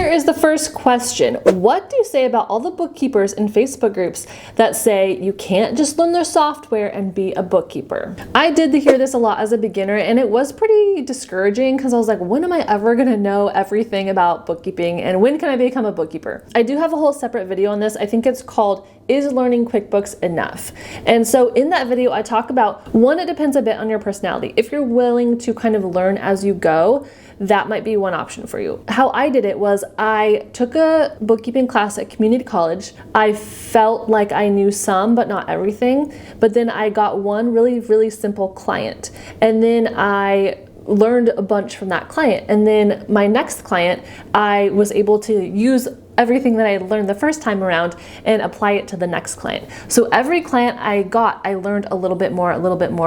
here is the first question. What do you say about all the bookkeepers in Facebook groups that say you can't just learn their software and be a bookkeeper? I did hear this a lot as a beginner, and it was pretty discouraging because I was like, when am I ever gonna know everything about bookkeeping, and when can I become a bookkeeper? I do have a whole separate video on this. I think it's called Is Learning QuickBooks Enough? And so in that video, I talk about, one, it depends a bit on your personality. If you're willing to kind of learn as you go, that might be one option for you. How I did it was I took a bookkeeping class at community college. I felt like I knew some, but not everything. But then I got one really, really simple client. And then I learned a bunch from that client. And then my next client, I was able to use everything that I learned the first time around and apply it to the next client. So every client I got, I learned a little bit more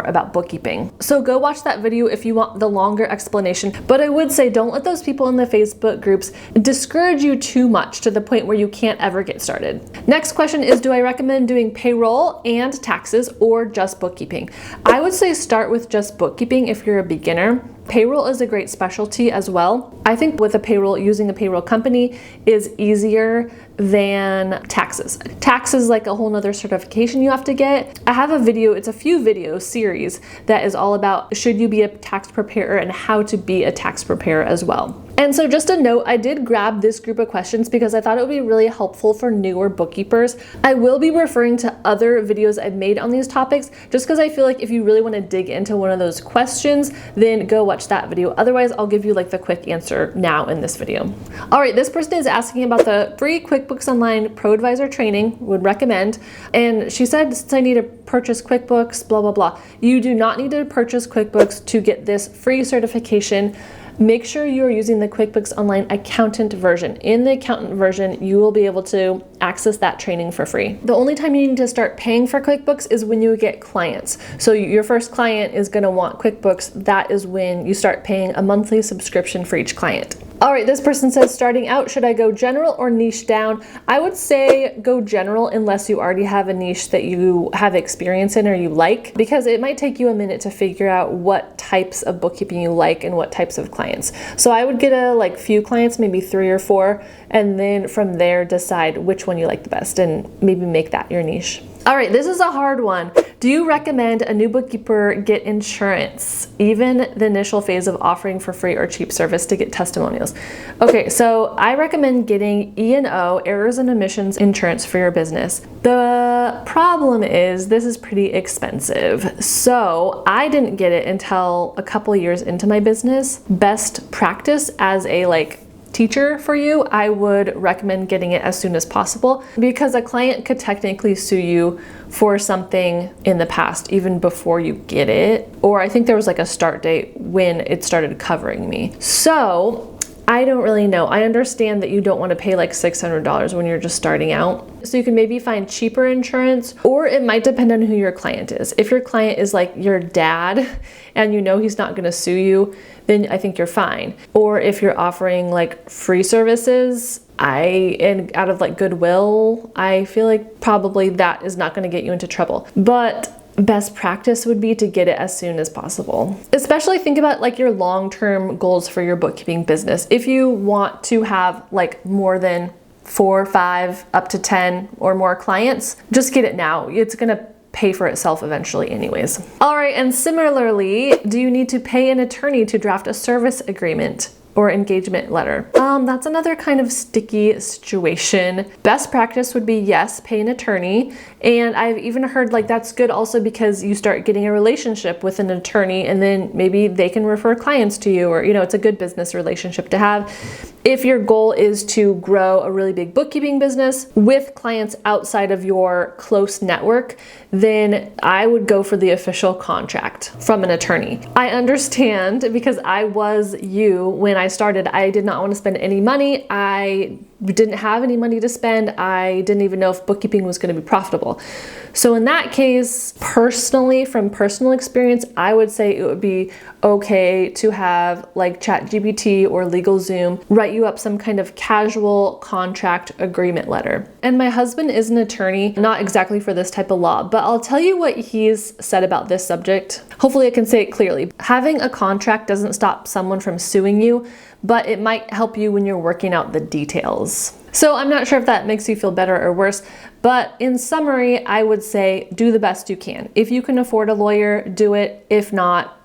about bookkeeping. So go watch that video if you want the longer explanation. But I would say don't let those people in the Facebook groups discourage you too much to the point where you can't ever get started. Next question is, do I recommend doing payroll and taxes or just bookkeeping? I would say start with just bookkeeping if you're a beginner. Payroll is a great specialty as well. I think with using a payroll company is easier than taxes. Taxes is like a whole nother certification you have to get. I have a video, it's a few video series that is all about should you be a tax preparer and how to be a tax preparer as well. And so just a note, I did grab this group of questions because I thought it would be really helpful for newer bookkeepers. I will be referring to other videos I've made on these topics just because I feel like if you really want to dig into one of those questions, then go watch that video. Otherwise, I'll give you like the quick answer now in this video. All right, this person is asking about the free QuickBooks Online Pro Advisor training, would recommend. And she said, since I need to purchase QuickBooks, blah, blah, blah. You do not need to purchase QuickBooks to get this free certification. Make sure you're using the QuickBooks Online Accountant version. In the Accountant version, you will be able to access that training for free. The only time you need to start paying for QuickBooks is when you get clients. So your first client is going to want QuickBooks. That is when you start paying a monthly subscription for each client. All right, this person says, starting out, should I go general or niche down? I would say go general unless you already have a niche that you have experience in or you like, because it might take you a minute to figure out what types of bookkeeping you like and what types of clients. So I would get a few clients, maybe 3 or 4, and then from there decide which one you like the best and maybe make that your niche. All right, this is a hard one. Do you recommend a new bookkeeper get insurance, even the initial phase of offering for free or cheap service to get testimonials? Okay, so I recommend getting E&O, errors and omissions insurance for your business. The problem is this is pretty expensive. So I didn't get it until a couple years into my business. Best practice as a teacher for you, I would recommend getting it as soon as possible because a client could technically sue you for something in the past even before you get it. Or I think there was a start date when it started covering me. So I don't really know. I understand that you don't want to pay $600 when you're just starting out. So you can maybe find cheaper insurance, or it might depend on who your client is. If your client is your dad and you know he's not going to sue you, then I think you're fine. Or if you're offering free services, and out of goodwill, I feel like probably that is not going to get you into trouble. But best practice would be to get it as soon as possible. Especially think about your long-term goals for your bookkeeping business. If you want to have more than 4, 5, up to 10 or more clients, just get it now. It's gonna pay for itself eventually anyways. All right, and similarly, do you need to pay an attorney to draft a service agreement or engagement letter? That's another kind of sticky situation. Best practice would be yes, pay an attorney. And I've even heard that's good also because you start getting a relationship with an attorney and then maybe they can refer clients to you, or it's a good business relationship to have. If your goal is to grow a really big bookkeeping business with clients outside of your close network, then I would go for the official contract from an attorney. I understand because I was you when I started. I did not want to spend any money. I didn't have any money to spend. I didn't even know if bookkeeping was going to be profitable. So in that case, personally, from personal experience, I would say it would be okay to have ChatGPT or LegalZoom write you up some kind of casual contract agreement letter. And my husband is an attorney, not exactly for this type of law, but I'll tell you what he's said about this subject. Hopefully I can say it clearly. Having a contract doesn't stop someone from suing you, but it might help you when you're working out the details. So I'm not sure if that makes you feel better or worse, but in summary, I would say do the best you can. If you can afford a lawyer, do it. If not,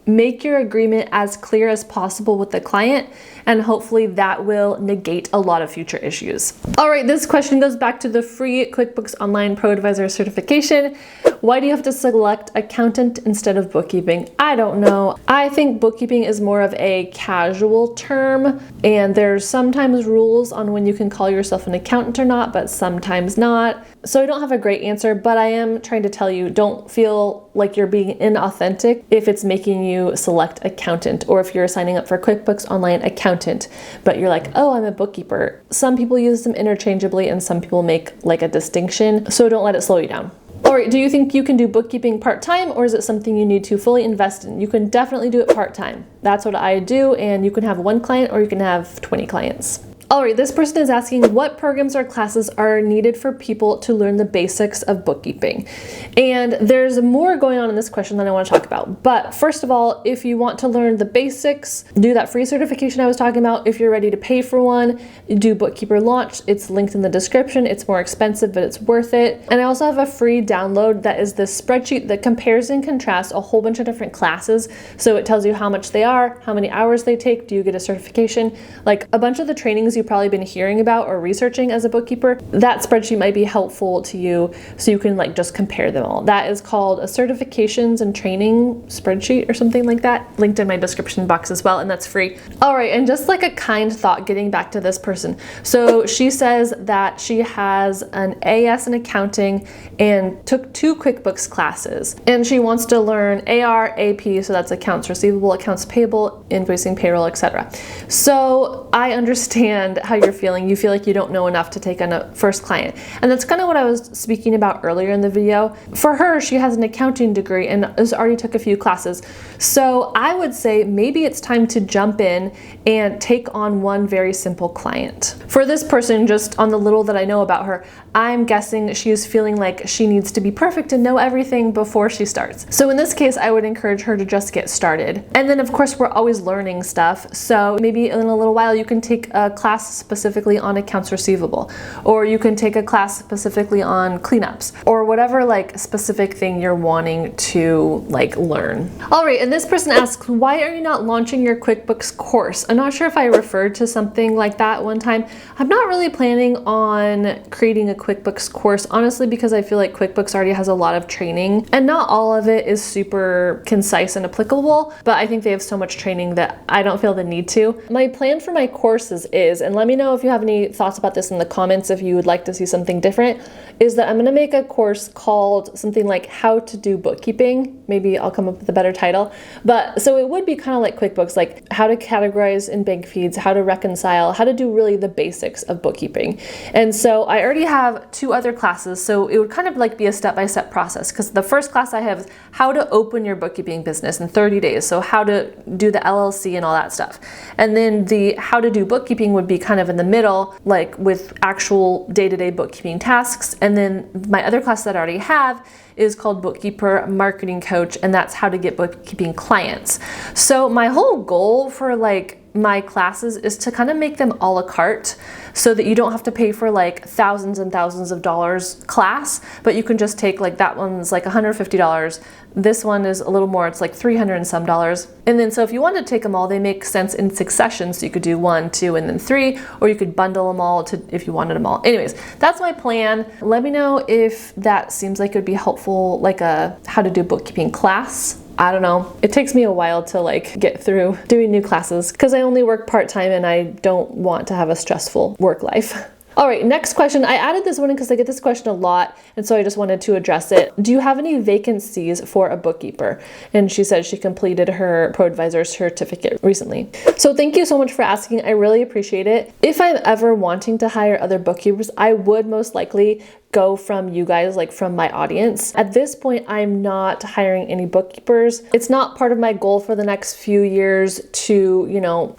make your agreement as clear as possible with the client, and hopefully that will negate a lot of future issues. All right, this question goes back to the free QuickBooks Online Pro Advisor certification. Why do you have to select accountant instead of bookkeeping? I don't know. I think bookkeeping is more of a casual term, and there's sometimes rules on when you can call yourself an accountant or not, but sometimes not. So I don't have a great answer, but I am trying to tell you, don't feel like you're being inauthentic if it's making you select accountant, or if you're signing up for QuickBooks Online accountant, but you're like, oh, I'm a bookkeeper. Some people use them interchangeably and some people make like a distinction, so don't let it slow you down. All right, do you think you can do bookkeeping part-time, or is it something you need to fully invest in? You can definitely do it part-time. That's what I do, and you can have 1 client or you can have 20 clients. All right, this person is asking what programs or classes are needed for people to learn the basics of bookkeeping. And there's more going on in this question than I want to talk about. But first of all, if you want to learn the basics, do that free certification I was talking about. If you're ready to pay for one, do Bookkeeper Launch. It's linked in the description. It's more expensive, but it's worth it. And I also have a free download that is this spreadsheet that compares and contrasts a whole bunch of different classes. So it tells you how much they are, how many hours they take, do you get a certification, like a bunch of the trainings you've probably been hearing about or researching as a bookkeeper. That spreadsheet might be helpful to you, so you can like just compare them all. That is called a certifications and training spreadsheet or something like that, linked in my description box as well, and that's free. All right, and just like a kind thought, getting back to this person. So she says that she has an AS in accounting and took 2 QuickBooks classes, and she wants to learn AR, AP, so that's accounts receivable, accounts payable, invoicing, payroll, etc. So I understand how you're feeling. You feel like you don't know enough to take on a first client. And that's kind of what I was speaking about earlier in the video. For her, she has an accounting degree and has already took a few classes. So I would say maybe it's time to jump in and take on one very simple client. For this person, just on the little that I know about her, I'm guessing she is feeling like she needs to be perfect and know everything before she starts. So in this case, I would encourage her to just get started. And then of course, we're always learning stuff. So maybe in a little while, you can take a class specifically on accounts receivable, or you can take a class specifically on cleanups, or whatever like specific thing you're wanting to like learn. All right, and this person asks, why are you not launching your QuickBooks course? I'm not sure if I referred to something like that one time. I'm not really planning on creating a QuickBooks course, honestly, because I feel like QuickBooks already has a lot of training and not all of it is super concise and applicable, but I think they have so much training that I don't feel the need to. My plan for my courses is, and let me know if you have any thoughts about this in the comments if you would like to see something different, is that I'm going to make a course called something like How to Do Bookkeeping. Maybe I'll come up with a better title. But so it would be kind of like QuickBooks, like how to categorize in bank feeds, how to reconcile, how to do really the basics of bookkeeping. And so I already have 2 other classes, so it would kind of like be a step-by-step process, because the first class I have is how to open your bookkeeping business in 30 days. So how to do the LLC and all that stuff. And then the how to do bookkeeping would be kind of in the middle, like with actual day-to-day bookkeeping tasks. And then my other class that I already have is called Bookkeeper Marketing Coach, and that's how to get bookkeeping clients. So my whole goal for like my classes is to kind of make them a la carte, so that you don't have to pay for like thousands and thousands of dollars class, but you can just take like that one's like $150. This one is a little more, it's like $300 and some dollars. And then so if you want to take them all, they make sense in succession. So you could do 1, 2, and then 3, or you could bundle them all to if you wanted them all. Anyways, that's my plan. Let me know if that seems like it would be helpful, like a how to do bookkeeping class. I don't know. It takes me a while to like get through doing new classes because I only work part-time and I don't want to have a stressful work life. All right, next question. I added this one because I get this question a lot, and so I just wanted to address it. Do you have any vacancies for a bookkeeper? And she said she completed her Pro Advisor certificate recently. So thank you so much for asking. I really appreciate it. If I'm ever wanting to hire other bookkeepers, I would most likely go from you guys, like from my audience. At this point, I'm not hiring any bookkeepers. It's not part of my goal for the next few years to,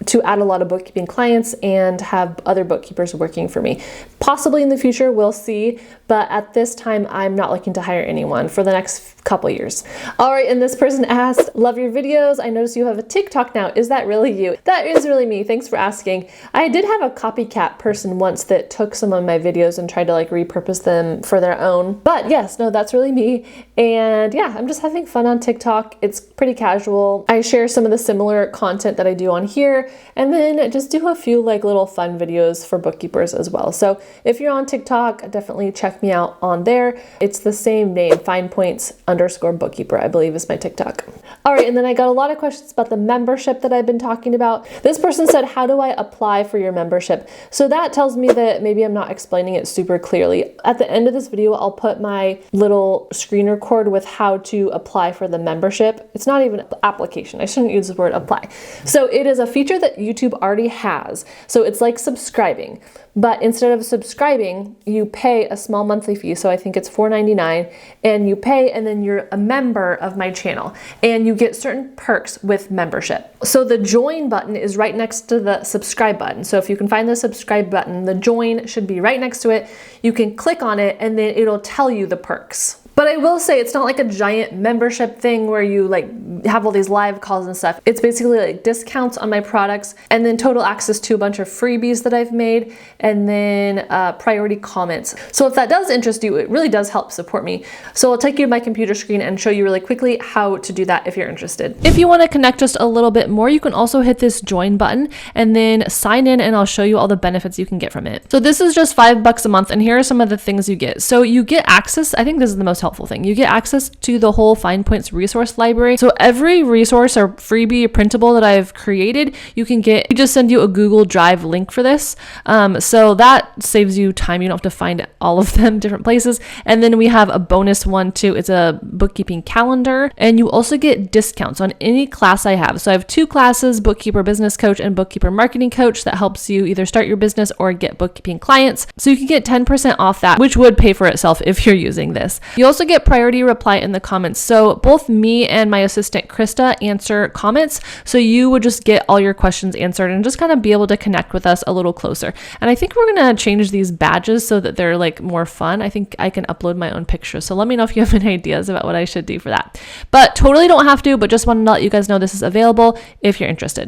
to add a lot of bookkeeping clients and have other bookkeepers working for me. Possibly in the future, we'll see. But at this time, I'm not looking to hire anyone for the next couple years. All right, and this person asked, love your videos. I noticed you have a TikTok now. Is that really you? That is really me. Thanks for asking. I did have a copycat person once that took some of my videos and tried to like repurpose them for their own. But yes, no, that's really me. And yeah, I'm just having fun on TikTok. It's pretty casual. I share some of the similar content that I do on here, and then just do a few like little fun videos for bookkeepers as well. So if you're on TikTok, definitely check me out on there. It's the same name, FinePoints_bookkeeper, I believe is my TikTok. All right, and then I got a lot of questions about the membership that I've been talking about. This person said, how do I apply for your membership? So that tells me that maybe I'm not explaining it super clearly. At the end of this video, I'll put my little screen record with how to apply for the membership. It's not even an application. I shouldn't use the word apply. So it is a feature that YouTube already has. So it's like subscribing. But instead of subscribing, you pay a small monthly fee. So I think it's $4.99, and you pay, and then you're a member of my channel, and you get certain perks with membership. So the join button is right next to the subscribe button. So if you can find the subscribe button, the join should be right next to it. You can click on it, and then it'll tell you the perks. But I will say it's not like a giant membership thing where you like have all these live calls and stuff. It's basically like discounts on my products, and then total access to a bunch of freebies that I've made, and then priority comments. So if that does interest you, it really does help support me. So I'll take you to my computer screen and show you really quickly how to do that if you're interested. If you want to connect just a little bit more, you can also hit this join button and then sign in, and I'll show you all the benefits you can get from it. So this is just $5 a month, and here are some of the things you get. So you get access, I think this is the most helpful thing. You get access to the whole FinePoints resource library. So every resource or freebie or printable that I've created, you can get. We just send you a Google Drive link for this. So that saves you time. You don't have to find all of them different places. And then we have a bonus one too. It's a bookkeeping calendar, and you also get discounts on any class I have. So I have 2 classes, Bookkeeper Business Coach and Bookkeeper Marketing Coach, that helps you either start your business or get bookkeeping clients. So you can get 10% off that, which would pay for itself if you're using this. You also get priority reply in the comments. So both me and my assistant Krista answer comments. So you would just get all your questions answered and just kind of be able to connect with us a little closer. And I think we're going to change these badges so that they're like more fun. I think I can upload my own pictures. So let me know if you have any ideas about what I should do for that. But totally don't have to, but just wanted to let you guys know this is available if you're interested.